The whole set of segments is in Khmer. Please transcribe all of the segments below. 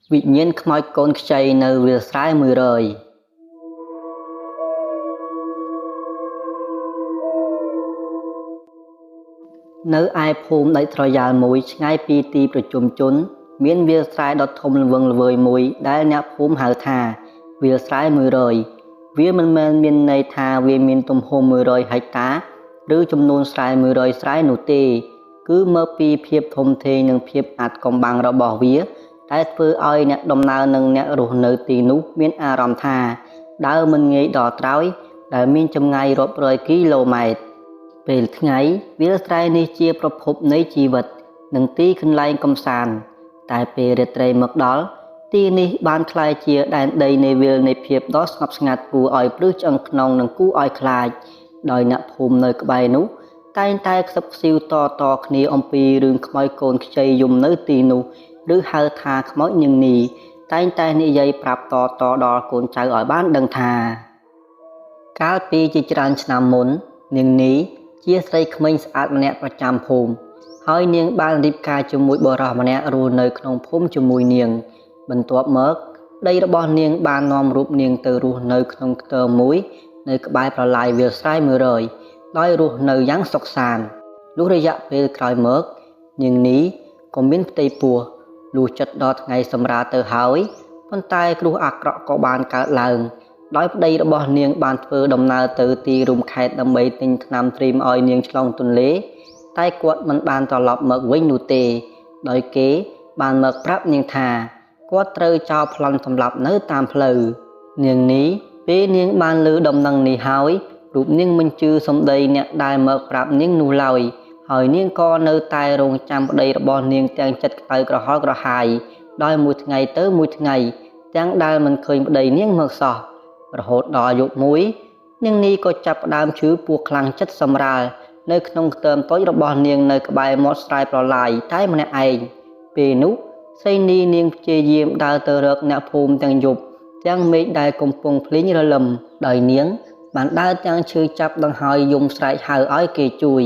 វិញ្ញាណខ្មោចកូនខ្ចីនៅវាលស្រែ100នៅឯភូមិដាច់ស្រយាលមួយឆ្ងាយពីទីប្រជុំជនមានវាលស្រែដ៏ធំល្វឹងល្វើយមួយដែលអ្នកភូមិហៅថាវាលស្រែ100វាមិនមែនមានន័យថាវាមានទំហំ100ហិកតាឬចំនួនស្រែ100ស្រែនោះទេគឺមកពីភាពធំធេងនិងភាពអាថ៌កំបាំងរបស់វាដែលធ្វើឲ្យអ្នកដំណើរនិងអ្នករស់នៅទីនោះមានអារម្មណ៍ថាដើរមិនងាយដល់ត្រើយដែលមានចម្ងាយរាប់រយគីឡូម៉ែត្រពេលថ្ងៃវាលស្រែនេះជាប្រភពនៃជីវិតនិងទីកន្លែងកម្សាន្តតែពេលរាត្រីមកដល់ទីនេះបានក្លាយជាដែនដីនៃវាលនៃភាពដ៏ស្ងប់ស្ងាត់គួរឲ្យព្រឺឆ្អឹងខ្នងនិងគួរឲ្យខ្លាចដោយអ្នកភូមិនៅក្បែរនោះតែងតែខ្សឹបខ្សៀវតគ្នាអំពីរឿងខ្មោចកូនខ្ចីយំនៅទីនោះឬហៅថាខ្មោចនាងនីតែងតែនិយាយប្រាប់តដល់កូនចៅឲ្យបានដឹងថាកាលពីជាច្រើនឆ្នាំមុននាងនីជាស្រីក្មេងស្អាតម្នាក់ប្រចាំភូមិហើយនាងបានរៀបការជាមួយបុរសម្នាក់រស់នៅក្នុងភូមិជាមួយនាងបន្ទាប់មកប្តីរបស់នាងបាននាំរូបនាងទៅរស់នៅក្នុងខ្ទមមួយនៅក្បែរប្រឡាយវាលស្រែ100ដោយរស់នៅយ៉ាងសុខសាន្តលុះរយៈពេលក្រោយមកនាងនីក៏មានផ្ទៃពោះលុះចិត្តដល់ថ្ងៃសម្រាលទៅហើយប៉ុន្តែគ្រោះអាក្រក់ក៏បានកើតឡើងដោយប្តីរបស់នាងបានធ្វើដំណើរទៅទីរួមខេត្តដើម្បីទិញថ្នាំត្រៀមឲ្យនាងឆ្លងទន្លេតែគាត់មិនបានត្រឡប់មកវិញនោះទេដោយគេបានមកប្រាប់នាងថាគាត់ត្រូវចោលប្លន់សម្លាប់នៅតាមផ្លូវនាងនេះពេលនាងបានឮដំណឹងនេះហើយរូបនាងមិនជឿសម្ដីអ្នកដែលមកប្រាប់នាងនោះឡើយហើយនាងក៏នៅតែរងចាំប្តីរបស់នាងទាំងចិត្តក្តៅក្រហល់ក្រហាយដោយមួយថ្ងៃទៅមួយថ្ងៃទាំងដែលមិនឃើញប្តីនាងមកសោះរហូតដល់យប់មួយនាងនេះក៏ចាប់ផ្ដើមឈឺពោះខ្លាំងចិត្តសម្រាលនៅក្នុងខ្ទមតូចរបស់នាងនៅក្បែរមាត់ស្រែប្រឡាយតែម្នាក់ឯងពេលនោះស្រីនីនាងព្យាយាមដើរទៅរកអ្នកភូមិទាំងយប់ទាំងមេឃដែលកំពុងភ្លៀងរលឹមដោយនាងបានដើរទាំងឈឺចាប់ដង្ហើយយំស្រែកហៅឲ្យគេជួយ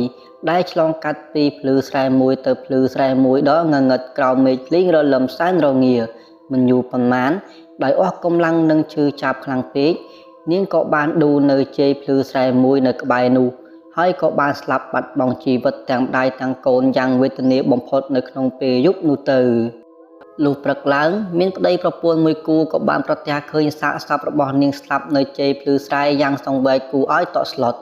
ដែលឆ្លងកាត់ពីភ្លឺស្រែមួយទៅភ្លឺស្រែមួយដល់ងងឹតក្រោមមេឃភ្លៀងរលឹមសែនរងាមិនយូរប៉ុន្មានដោយអស់កម្លាំងនឹងឈឺចាប់ខ្លាំងពេកនាងក៏បានដួលនៅជ័យភ្លឺស្រែមួយនៅក្បែរនោះហើយក៏បានស្លាប់បាត់បង់ជីវិតទាំងម្ដាយទាំងកូនយ៉ាងវេទនាបំផុតនៅក្នុងពេលយប់នោះទៅលុះព្រឹកឡើងមានប្តីប្រពន្ធមួយគូក៏បានប្រទះឃើញសាកសពរបស់នាងស្លាប់នៅជ័យភ្លឺស្រែយ៉ាងសង្វេគគួរឲ្យតក់ស្លុត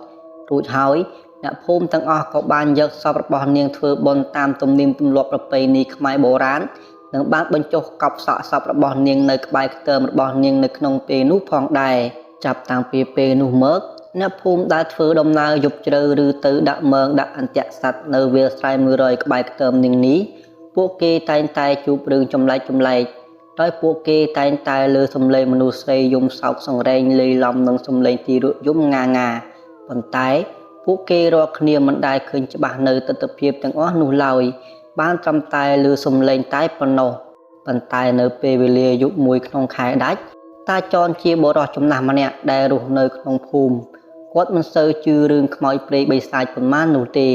រួចហើយអ្នកភូមិទាំងអស់ក៏បានយកសពរបស់នាងធ្វើបុណ្យតាមទំនៀមទម្លាប់ប្រពៃណីខ្មែរបុរាណនិងបានបញ្ចុះកប់សាកសពរបស់នាងនៅក្បែរខ្ទមរបស់នាងនៅក្នុងពេលនោះផងដែរចាប់តាំងពីពេលនោះមកអ្នកភូមិដែលធ្វើដំណើរយប់ជ្រៅឬទៅដាក់មងដាក់អន្ទាក់សត្វនៅវាលស្រែ100ក្បែរខ្ទមនាងនេះពួកគេតែងតែជួបរឿងចម្លែកដោយពួកគេតែងតែលើសំឡេងមនុស្សស្រីយំសោកសង្រេងលាយឡំនឹងសំឡេងទីរក់យំងាប៉ុន្តែពួកគេរាល់គ្នាមិនដែលឃើញច្បាស់នៅទិដ្ឋភាពទាំងអស់នោះឡើយបានត្រឹមតែលើសំឡេងតែប៉ុណ្ណោះប៉ុន្តែនៅពេលវេលាយប់មួយក្នុងខែដាច់តាចនជាបុរសចំណាស់ម្នាក់ដែលរស់នៅក្នុងភូមិគាត់មិនសូវជឿរឿងខ្មោចព្រាយបិសាចប៉ុន្មាននោះទេ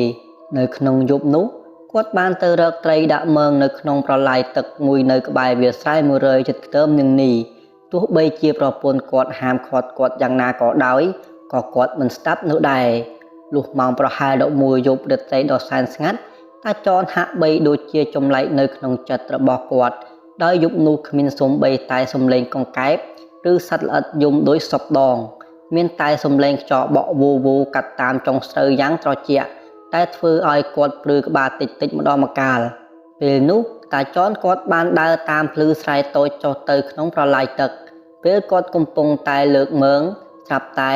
នៅក្នុងយប់នោះគាត់បានទៅរកត្រីដាក់មងនៅក្នុងប្រឡាយទឹកមួយនៅក្បែរវាលស្រែ100ជិតខ្ទមនាងនេះទោះបីជាប្រពន្ធគាត់ហាមឃាត់គាត់យ៉ាងណាក៏ដោយក៏គាត់មិនស្ដាប់នោះដែរលុះម៉ោងប្រហែល11យប់រាត្រីដ៏សែនស្ងាត់តាចនហាក់បីដូចជាចម្លែកនៅក្នុងចិត្តរបស់គាត់ដោយយប់នោះគ្មានសូម្បីតែសំឡេងកង្កែបឬសត្វល្អិតយំដោយសពដងមានតែសំឡេងខ្យល់បក់វូកាត់តាមចុងស្រូវយ៉ាងត្រជាក់តែធ្វើឲ្យគាត់ព្រឺក្បាលតិចម្ដងម្កាលពេលនោះតាចនគាត់បានដើរតាមភ្លឺស្រែតូចចុះទៅក្នុងប្រឡាយទឹកពេលគាត់កំពុងតែលើកមើងស្រាប់តែ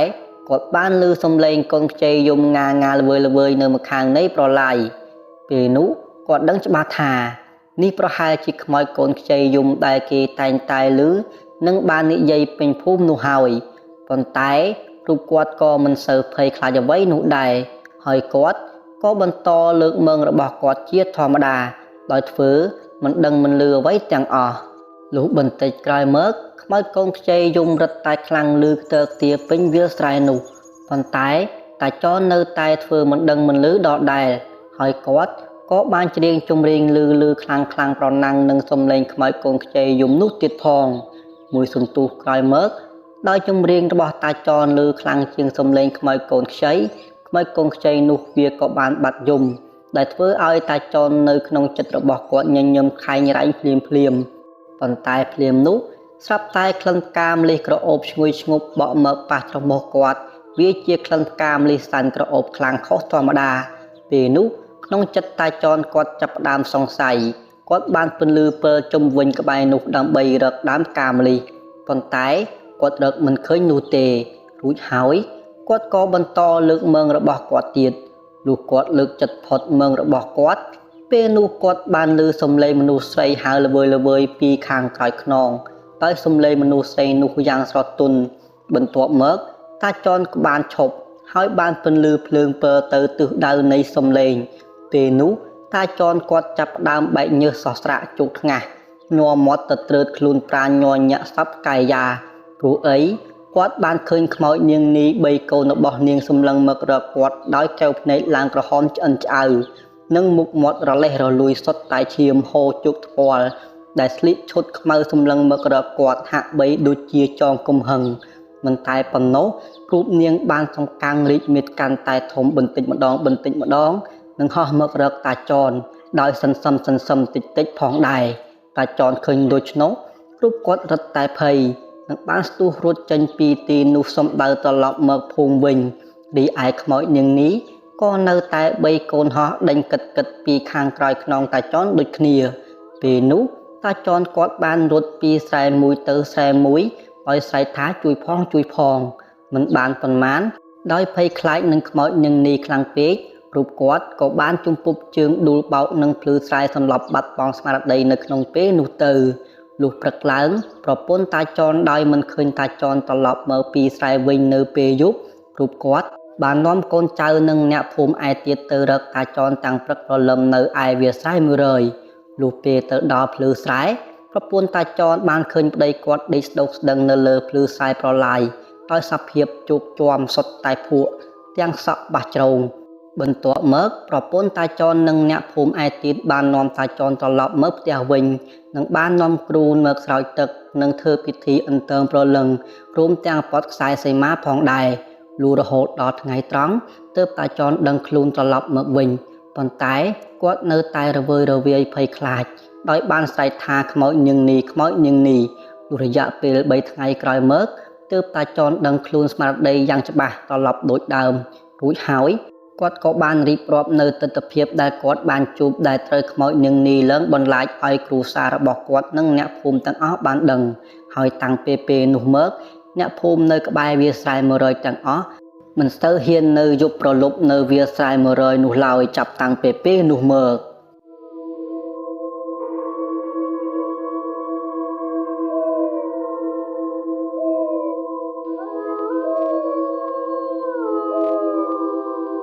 គាត់បានឮសំឡេងកូនខ្ចីយំងាល្វើយនៅម្ខាងនៃប្រឡាយពេលនោះគាត់ដឹងច្បាស់ថានេះប្រហែលជាខ្មោចកូនខ្ចីយំដែលគេតែងតែឮនិងបាននិយាយពេញភូមិនោះហើយប៉ុន្តែរូបគាត់ក៏មិនសូវភ័យខ្លាចអ្វីនោះដែរហើយគាត់ក៏បន្តលើកមើងរបស់គាត់ជាធម្មតាដោយធ្វើមិនដឹងមិនលឺអ្វីទាំងអស់លុះបន្តិចក្រោយមកខ្មោចកូនខ្ចីយំរឹតតែខ្លាំងឮខ្ទើខ្ទាពេញវាលស្រែនោះប៉ុន្តែតាចននៅតែធ្វើមិនដឹងមិនលឺដដែលហើយគាត់ក៏ ក៏បានច្រៀងចម្រៀងលឺខ្លាំងប្រណាំងនឹងសំឡេងខ្មោចកូនខ្ចីយំនោះទៀតផងមួយសន្ទុះក្រោយមកដោយចម្រៀងរបស់តាចនលឺខ្លាំងជាងសំឡេងខ្មោចកូនខ្ចីនោះវាក៏បានបាត់យំដែលធ្វើឲ្យតាចននៅក្នុងចិត្តរបស់គាត់ញញឹមខែងរែងភ្លាមប៉ុន្តែភ្លាមនោះស្រាប់តែក្លិនផ្កាម្លិះក្រអូបឈ្ងុយឈ្ងប់បក់មកប៉ះច្រមុះគាត់វាជាក្លិនផ្កាម្លិះសាច់ក្រអូបខ្លាំងខុសធម្មតាពេលនោះក្នុងចិត្តតាចនគាត់ចាប់ផ្ដើមសង្ស័យគាត់បានពន្លឺពិលជុំវិញក្បែរនោះដើម្បីរកដើមផ្កាម្លិះប៉ុន្តែគាត់រកមិនឃើញនោះទេរួចហើយគាត់ក៏បន្តលើកមងរបស់គាត់ទៀតលុះគាត់លើកចិត្តផុតមងរបស់គាត់ពេលនោះគាត់បានឮសំឡេងមនុស្សស្រីហើរល្វើយពីខាងក្រោយខ្នងដោយសំឡេងមនុស្សស្រីនោះយ៉ាងស្រទន់បន្ទាប់មកតាចនក៏បានឈប់ហើយបានពន្លឺភ្លើងពើទៅទិសដៅនៃសំឡេងពេលនោះតាចនគាត់ចាប់ផ្ដើមបែកញើសសស្រាក់ជោគថ្ងាសញ័រមាត់ទៅត្រើតខ្លួនប្រាញញ័រញាក់សັບកាយាព្រោះអីគាត់បានឃើញខ្មោចនាងនី3កូនរបស់នាងសម្លឹងមករកគាត់ដោយកែវភ្នែកឡើងក្រហមឆ្អិនឆ្អៅនិងមុខមាត់រលេះរលួយសុទ្ធតែឈាមហូរជោគថ្ពាល់ដែលស្លៀកឈុតខ្មៅសម្លឹងមករកគាត់ហាក់បីដូចជាចងកំហឹងមិនតែប៉ុណ្ណោះរូបនាងបានសង្កាំងរីកមាឌកាន់តែធំបន្តិចម្ដងនិងហោះមករកតាចនដោយសន្សំតិចផងដែរតាចនឃើញដូច្នោះរូបគាត់រត់តែភ័យនិងបានស្ទុះរត់ចេញពីទីនោះសំដៅត្រឡប់មកភូមិវិញរីឯខ្មោចនាងនេះក៏នៅតែ3កូនហោះដេញកិតពីខាងក្រោយខ្នងតាចនដូចគ្នាពេលនោះតាចនគាត់បានរត់ពីស្រែមួយទៅស្រែមួយឲ្យស្រែកថាជួយផងមិនបានប៉ុន្មានដោយភ័យខ្លាចនឹងខ្មោចនាងនេះខ្លាំងពេករូបគាត់ក៏បានជំពប់ជើងដួលបោកនឹងភ្លឺស្រែសន្លប់បាត់បង់ស្មារតីនៅក្នុងពេលនោះទៅលុះព្រឹកឡើងប្រពន្ធតាចនដោយមិនឃើញតាចនត្រឡប់មកពីស្រែវិញនៅពេលយប់រូបគាត់បាននាំកូនចៅនិងអ្នកភូមិឯទៀតទៅរកតាចនតាំងព្រឹកព្រលឹមនៅឯវាលស្រែមួយរយលុះពេលទៅដល់ភ្លឺស្រែប្រពន្ធតាចនបានឃើញប្តីគាត់ដេកស្ដុកស្ដឹងនៅលើភ្លឺស្រែប្រឡាយដោយសភាពជោគជាំសុទ្ធតែភក់ទាំងសក់បាសជ្រងបន្ទាប់មកប្រពន្ធតាចននិងអ្នកភូមិឯទៀតបាននាំតាចនត្រឡប់មកផ្ទះវិញនិងបាននាំគ្រូមកស្រោចទឹកនិងធ្វើពិធីអន្ទើមព្រលឹងរួមទាំងប៉ុតខ្សែសីមាផងដែរលុះរហូតដល់ថ្ងៃត្រង់ទើបតាចនដឹងខ្លួនត្រឡប់មកវិញប៉ុន្តែគាត់នៅតែរវើយរវាយភ័យខ្លាចដោយបានស្រែកថាខ្មោចនាងនេះលុះរយៈពេល3ថ្ងៃក្រោយមកទើបតាចនដឹងខ្លួនស្មារតីយ៉ាងច្បាស់ត្រឡប់ដូចដើមរួចហើយគាត់ក៏បានរៀបរាប់នៅទិដ្ឋភាពដែលគាត់បានជួបដែលត្រូវខ្មោចនាងនេះឡើងបន្លាចឲ្យគ្រួសាររបស់គាត់និងអ្នកភូមិទាំងអស់បានដឹងហើយតាំងពីពេលនោះមកអ្នកភូមិនៅក្បែរវាលស្រែ100ទាំងអស់មិនស្ទើរហ៊ាននៅយប់ប្រលប់នៅវាលស្រែ100នោះឡើយចាប់តាំងពីពេលនោះមក